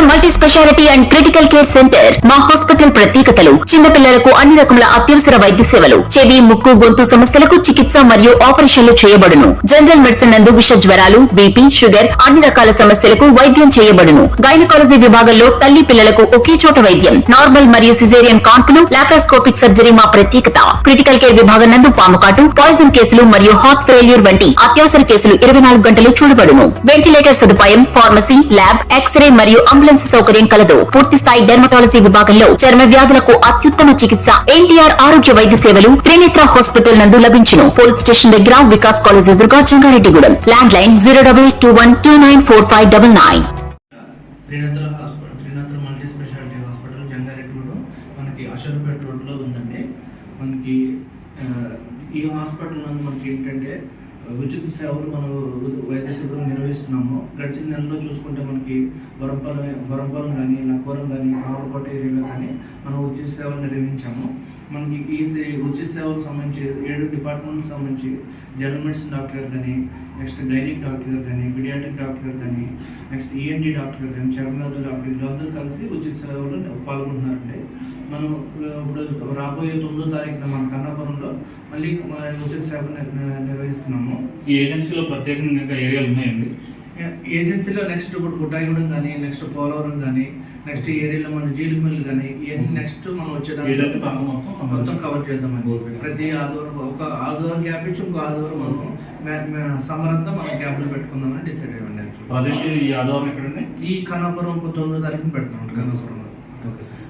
Multi speciality and critical care centre. మా hospital ప్రత్యేకతలు: చిన్న పిల్లలకు అన్ని రకముల అత్యవసర వైద్య సేవలు, చెవి, ముక్కు, గొంతు సమస్యలకు చికిత్స మరియు ఆపరేషన్లు చేయబడును. జనరల్ మెడిసిన్ నందు విష జ్వరాలు, బీపీ, షుగర్, అన్ని రకాల సమస్యలకు వైద్యం చేయబడును. గైనకాలజీ విభాగంలో తల్లి పిల్లలకు ఒకే చోట వైద్యం. నార్మల్ మరియు సిజేరియన్ కాన్పులు, లాప్రోస్కోపిక్ సర్జరీ మా ప్రత్యేకత. క్రిటికల్ కేర్ విభాగం నందు పాముకాటు, పాయిజన్ కేసులు మరియు హార్ట్ ఫెయిల్యూర్ వంటి అత్యవసర కేసులు 24 గంటలు చూడబడును. వెంటిలేటర్ సదుపాయం, ఫార్మసీ, ల్యాబ్, ఎక్స్రే మరియు అంబులెన్స్ సౌకర్యం కలదు. పూర్తి స్థాయి డెర్మటాలజీ విభాగంలో చర్మ వ్యాధులకు అత్యుత్తమ చికిత్స. ఎన్టీఆర్ ఆరోగ్య వైద్య సేవలు త్రినేత్ర హాస్పిటల్ నందు లభించును. పోలీస్ స్టేషన్ దగ్గర, వికాస్ కాలేజ్ ఎదురుగా, Jangareddygudem. Land line 08821294599. Trinetra multi speciality hospital, Jangareddygudem, మనకి అషర్పేట రోడ్లో ఉందండి. మనకి ఈ హాస్పిటల్ నందు మనకి ఏంటంటే ఉచిత సేవలు మనం వైద్య శిబిరం నిర్వహిస్తున్నాము. గడిచిన నెలలో చూసుకుంటే మనకి వరంపలం కానీ, లక్కవరం కానీ, కావలకోట ఏరియాలో కానీ మనం ఉచిత సేవలు నిర్వహించాము. మనకి ఈ ఉచిత సేవలకు సంబంధించి 7 డిపార్ట్మెంట్కి సంబంధించి జనరల్ మెడిసిన్ డాక్టర్ కానీ, నెక్స్ట్ గైనిక్ డాక్టర్ కానీ, పీడియాట్రిక్ డాక్టర్ కానీ, నెక్స్ట్ ఈఎన్టీ డాక్టర్ కానీ, చర్మవ్యాధుల డాక్టర్ వీళ్ళందరూ కలిసి ఉచిత సేవలు పాల్గొంటున్నారండి. మనం ఇప్పుడు రాబోయే 9వ తారీఖున మన కన్నాపురంలో మళ్ళీ ఉచిత సేవలు నిర్వహిస్తున్నాము. ఈ ఏజెన్సీలో ప్రత్యేకంగా ఏరియాలు ఉన్నాయండి. ఏజెన్సీలో నెక్స్ట్ ఇప్పుడు గుట్టాయిగూడెం కానీ, నెక్స్ట్ పోలవరం కానీ, నెక్స్ట్ ఏరియాలో మన జీలిమిల్లి కానీ, ఇవన్నీ నెక్స్ట్ మనం వచ్చేదానికి మొత్తం కవర్ చేద్దామండి. ప్రతి ఆదివారం ఒక ఆదివారం గ్యాప్ ఇచ్చి ఇంకో ఆదివారం మనం సమ్మర్ అంతా మనం గ్యాప్లు పెట్టుకుందామని డిసైడ్ అయ్యండి. ఈ ఆదివారం ఎక్కడండి? ఈ కన్నాపురం 9వ తారీఖున పెడతాం కన్నాపురంలో. Okay sir.